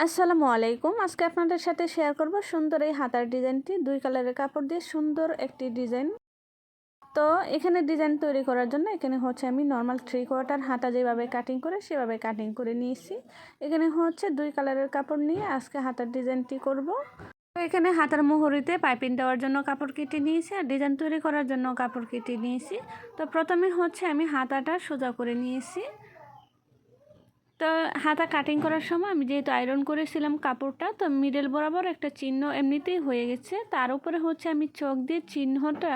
আসসালামু আলাইকুম। আজকে আপনাদের সাথে শেয়ার করব সুন্দর এই হাতার ডিজাইনটি। 2 কালারের কাপড় দিয়ে সুন্দর একটি ডিজাইন। তো এখানে ডিজাইন তৈরি করার জন্য এখানে হচ্ছে আমি নরমাল 3/4 হাতা যেভাবে কাটিং করে সেভাবে কাটিং করে নিয়েছি। এখানে হচ্ছে 2 কালারের কাপড় নিয়ে আজকে হাতার ডিজাইনটি করব। তো এখানে হাতার মুহুরিতে পাইপিং দেওয়ার জন্য কাপড় কেটে নিয়েছি আর ডিজাইন তৈরি করার জন্য কাপড় কেটে নিয়েছি। তো প্রথমে হচ্ছে আমি হাতাটা সোজা করে নিয়েছি। তো হাতা কাটিং করার সময় আমি যেহেতু আয়রন করেছিলাম কাপড়টা, তো মিডল বরাবর একটা চিহ্ন এমনিতেই হয়ে গেছে। তার উপরে হচ্ছে আমি চক দিয়ে চিহ্নটা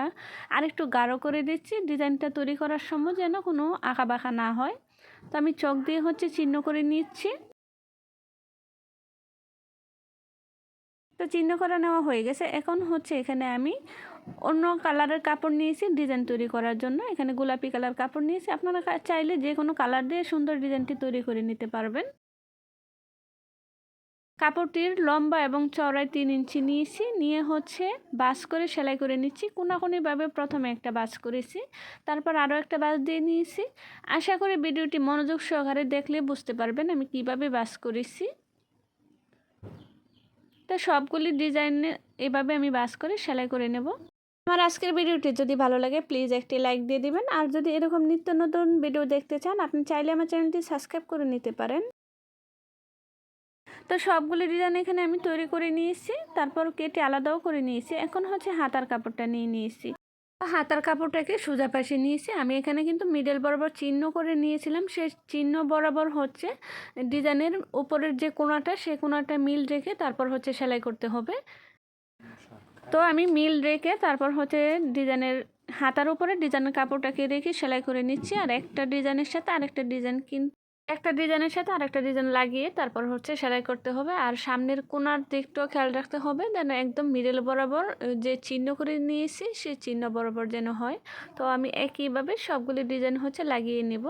আরেকটু গাঢ় করে দিচ্ছি, ডিজাইনটা তৈরি করার সময় যেন কোনো আঁকাবাঁকা না হয়। তো আমি চক দিয়ে হচ্ছে চিহ্ন করে নিচ্ছি। তো চিহ্ন করা নেওয়া হয়ে গেছে। এখন হচ্ছে এখানে আমি অন্য কালারের কাপড় নিয়েছি ডিজাইন তৈরি করার জন্য। এখানে গোলাপি কালার কাপড় নিয়েছি। আপনারা চাইলে যে কোনো কালার দিয়ে সুন্দর ডিজাইনটি তৈরি করে নিতে পারবেন। কাপড়টির লম্বা এবং চওড়ায় 3 ইঞ্চি নিয়েছি, নিয়ে হচ্ছে বাস করে সেলাই করে নিচ্ছি। কোনাকুনিভাবে প্রথমে একটা বাস করেছি, তারপর আরও একটা বাস দিয়ে নিয়েছি। আশা করি ভিডিওটি মনোযোগ সহকারে দেখলে বুঝতে পারবেন আমি কিভাবে বাস করেছি। তো সবগুলি ডিজাইনে এভাবে আমি বাস করে সেলাই করে নেব। আমার আজকের ভিডিওটি যদি ভালো লাগে প্লিজ একটি লাইক দিয়ে দিবেন। আর যদি এরকম নিত্য নতুন ভিডিও দেখতে চান আপনি চাইলে আমার চ্যানেলটি সাবস্ক্রাইব করে নিতে পারেন। তো সবগুলো ডিজাইন এখানে আমি তৈরি করে নিয়েছি, তারপর কেটে আলাদাও করে নিয়েছি। এখন হচ্ছে হাতার কাপড়টা নিয়ে নিয়েছি। হাতার কাপড়টাকে সোজা পাশে নিয়েছি। আমি এখানে কিন্তু মিডল বরাবর চিহ্ন করে নিয়েছিলাম, সেই চিহ্ন বরাবর হচ্ছে ডিজাইনের উপরের যে কোণাটা সেই কোণাটা মিল রেখে তারপর হচ্ছে সেলাই করতে হবে। তো আমি মিল রেখে তারপর হচ্ছে ডিজাইনের হাতার উপরে ডিজাইনের কাপড়টাকে রেখে সেলাই করে নিচ্ছি। আর একটা ডিজাইনের সাথে আরেকটা ডিজাইন একটা ডিজাইনের সাথে আরেকটা ডিজাইন লাগিয়ে তারপর হচ্ছে সেলাই করতে হবে। আর সামনের কোণার দিকটাও খেয়াল রাখতে হবে যেন একদম মিডল বরাবর যে চিহ্ন করে নিয়েছি সেই চিহ্ন বরাবর যেন হয়। তো আমি একইভাবে সবগুলি ডিজাইন হচ্ছে লাগিয়ে নেব।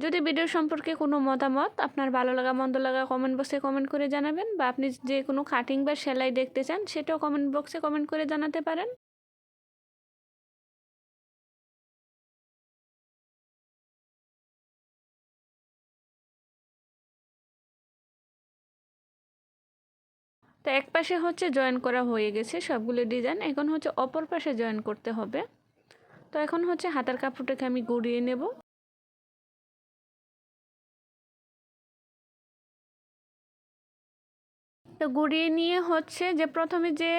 যদি ভিডিও সম্পর্কে কোনো মতামত আপনার ভালো লাগা মন্দ লাগা কমেন্ট বক্সে কমেন্ট করে জানাবেন, বা আপনি যে কোনো কাটিং বা সেলাই দেখতে চান সেটাও কমেন্ট বক্সে কমেন্ট করে জানাতে পারেন। তো এক পাশে হচ্ছে জয়েন করা হয়ে গেছে সবগুলো ডিজাইন, এখন হচ্ছে অপর পাশে জয়েন করতে হবে। তো এখন হচ্ছে হাতার কাপড়টাকে আমি গড়িয়ে নেব। তো গুড়িয়ে নিয়ে হচ্ছে যে প্রথমে যে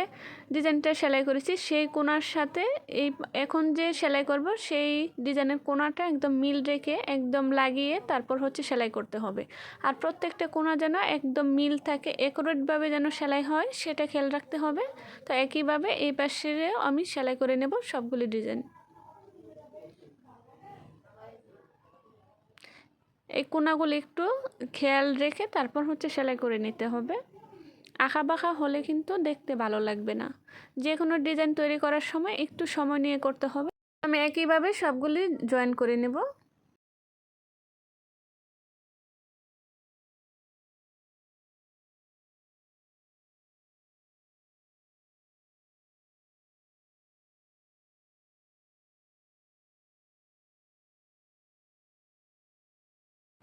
ডিজাইনটা সেলাই করেছি সেই কোণার সাথে এই এখন যে সেলাই করব সেই ডিজাইনের কোণাটা একদম মিল রেখে একদম লাগিয়ে তারপর হচ্ছে সেলাই করতে হবে। আর প্রত্যেকটা কোণা যেন একদম মিল থাকে, অ্যাকুরেটভাবে যেন সেলাই হয় সেটা খেয়াল রাখতে হবে। তো একইভাবে এই পাশেও আমি সেলাই করে নেব সবগুলি ডিজাইন। এই কোণাগুলি একটু খেয়াল রেখে তারপর হচ্ছে সেলাই করে নিতে হবে। আঁকাবাঁকা হলে কিন্তু দেখতে ভালো লাগবে না। যে কোনো ডিজাইন তৈরি করার সময় একটু সময় নিয়ে করতে হবে। আমি একইভাবে সবগুলি জয়েন করে নেব।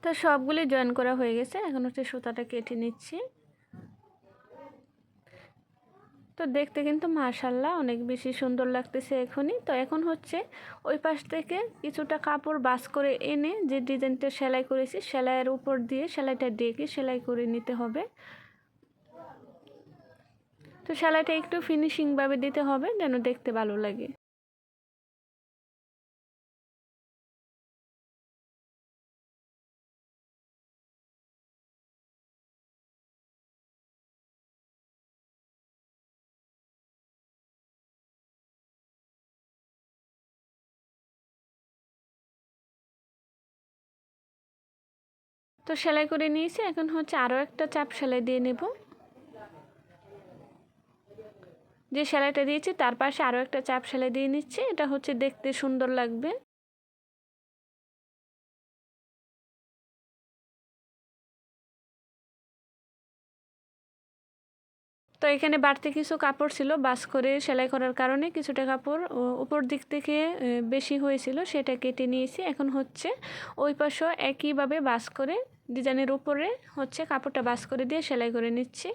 তো সবগুলি জয়েন করা হয়ে গেছে, এখন হচ্ছে সুতাটা কেটে নিচ্ছি। তো দেখতে কিন্তু মাশাআল্লাহ অনেক বেশি সুন্দর লাগতেছে এখনই। তো এখন হচ্ছে ওই পাশ থেকে কিছুটা কাপড় বাস করে এনে যে ডিজাইনটা সেলাই করেছি সেলাইয়ের উপর দিয়ে সেলাইটা ডেকে সেলাই করে নিতে হবে। তো সেলাইটা একটু ফিনিশিংভাবে দিতে হবে যেন দেখতে ভালো লাগে। তো সেলাই করে নিয়েছি, এখন হচ্ছে আরও একটা চাপ সেলাই দিয়ে নেব। যে সেলাইটা দিয়েছি তার পাশে আরও একটা চাপ সেলাই দিয়ে নিচ্ছি, এটা হচ্ছে দেখতে সুন্দর লাগবে। তো এখানে বাড়তি কিছু কাপড় ছিল, বাস করে সেলাই করার কারণে কিছুটা কাপড় উপর দিক থেকে বেশি হয়েছিল, সেটা কেটে নিয়েছি। এখন হচ্ছে ওই পাশেও একইভাবে বাস করে ডিজাইনের উপরে হচ্ছে কাপড়টা ভাঁজ করে দিয়ে সেলাই করে নিচ্ছি।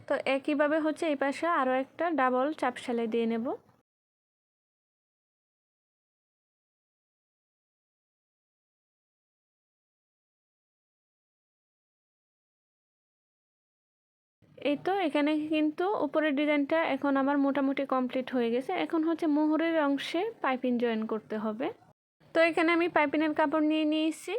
তো একইভাবে হচ্ছে এই পাশে আরও একটা ডাবল চাপ সেলাই দিয়ে নেব। এই তো এখানে কিন্তু উপরের ডিজাইনটা এখন আমার মোটামুটি কমপ্লিট হয়ে গেছে। এখন হচ্ছে মোহরের অংশে পাইপিং জয়েন করতে হবে। তো এখানে আমি পাইপিংয়ের কাপড় নিয়ে নিয়েছি।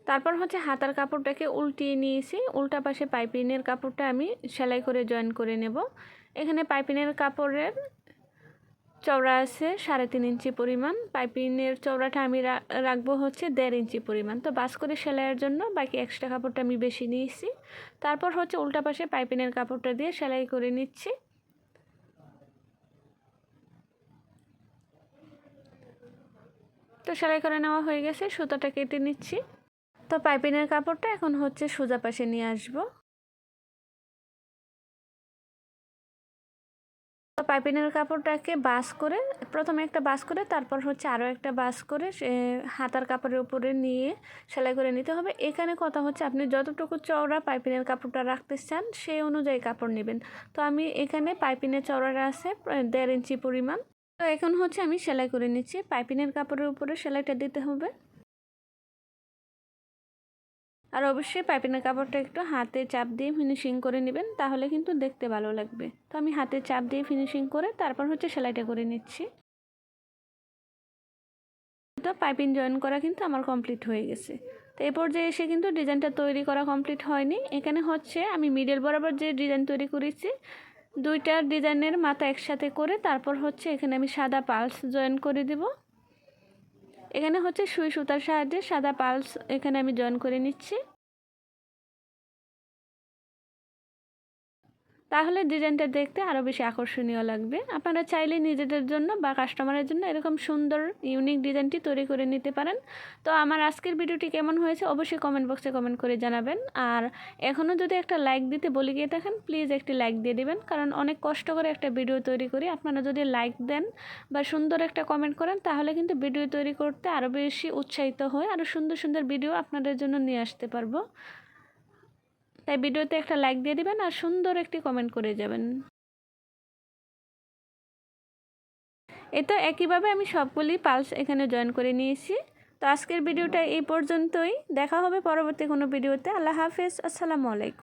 তারপর হচ্ছে হাতার কাপড়টাকে উল্টিয়ে নিয়েছি, উল্টা পাশে পাইপিংয়ের কাপড়টা আমি সেলাই করে জয়েন করে নেব। এখানে পাইপিংয়ের কাপড়ের চওড়া আছে 3.5 ইঞ্চি পরিমাণ, পাইপিংয়ের চওড়াটা আমি রাখবো হচ্ছে 1.5 ইঞ্চি পরিমাণ। তো বাস করে সেলাইয়ের জন্য বাকি এক্সট্রা কাপড়টা আমি বেশি নিয়েছি। তারপর হচ্ছে উল্টা পাশে পাইপিংয়ের কাপড়টা দিয়ে সেলাই করে নিচ্ছি। তো সেলাই করে নেওয়া হয়ে গেছে, সুতাটা কেটে নিচ্ছি। তো পাইপিংয়ের কাপড়টা এখন হচ্ছে সোজা পাশে নিয়ে আসবো। তো পাইপিংয়ের কাপড়টাকে বাস করে প্রথমে একটা বাস করে তারপর হচ্ছে আরও একটা বাস করে হাতার কাপড়ের উপরে নিয়ে সেলাই করে নিতে হবে। এখানে কথা হচ্ছে আপনি যতটুকু চওড়া পাইপিংয়ের কাপড়টা রাখতে চান সেই অনুযায়ী কাপড় নেবেন। তো আমি এখানে পাইপিংয়ের চওড়াটা আছে 1.5 ইঞ্চি পরিমাণ। তো এখন হচ্ছে আমি সেলাই করে নিচ্ছি। পাইপিংয়ের কাপড়ের উপরে সেলাইটা দিতে হবে। আর অবশ্যই পাইপিংয়ের কাপড়টা একটু হাতে চাপ দিয়ে ফিনিশিং করে নেবেন, তাহলে কিন্তু দেখতে ভালো লাগবে। তো আমি হাতে চাপ দিয়ে ফিনিশিং করে তারপর হচ্ছে সেলাইটা করে নিচ্ছি। তো পাইপিং জয়েন করা কিন্তু আমার কমপ্লিট হয়ে গেছে। তো এই পর্যায়ে এসে কিন্তু ডিজাইনটা তৈরি করা কমপ্লিট হয়নি। এখানে হচ্ছে আমি মিডল বরাবর যে ডিজাইন তৈরি করেছি, দুইটা ডিজাইনের মাথা একসাথে করে তারপর হচ্ছে এখানে আমি সাদা পালস জয়েন করে দেব। এখানে হচ্ছে সুই সুতার সাহায্যে সাদা পালস এখানে আমি জয়েন করে নিচ্ছি। তাহলে ডিজাইনটা দেখতে আরও বেশি আকর্ষণীয় লাগবে। আপনারা চাইলে নিজেদের জন্য বা কাস্টমারের জন্য এরকম সুন্দর ইউনিক ডিজাইনটি তৈরি করে নিতে পারেন। তো আমার আজকের ভিডিওটি কেমন হয়েছে অবশ্যই কমেন্ট বক্সে কমেন্ট করে জানাবেন। আর এখনও যদি একটা লাইক দিতে বলে গিয়ে থাকেন প্লিজ একটি লাইক দিয়ে দেবেন, কারণ অনেক কষ্ট করে একটা ভিডিও তৈরি করি। আপনারা যদি লাইক দেন বা সুন্দর একটা কমেন্ট করেন তাহলে কিন্তু ভিডিও তৈরি করতে আরও বেশি উৎসাহিত হয়ে আরও সুন্দর সুন্দর ভিডিও আপনাদের জন্য নিয়ে আসতে পারবো। তাই ভিডিওতে একটা লাইক দিয়ে দিবেন আর সুন্দর একটি কমেন্ট করে যাবেন। এই তো একইভাবে আমি সবগুলি পালস এখানে জয়েন করে নিয়েছি। তো আজকের ভিডিওটা এই পর্যন্তই, দেখা হবে পরবর্তী কোনো ভিডিওতে। আল্লাহ হাফেজ, আসসালামু আলাইকুম।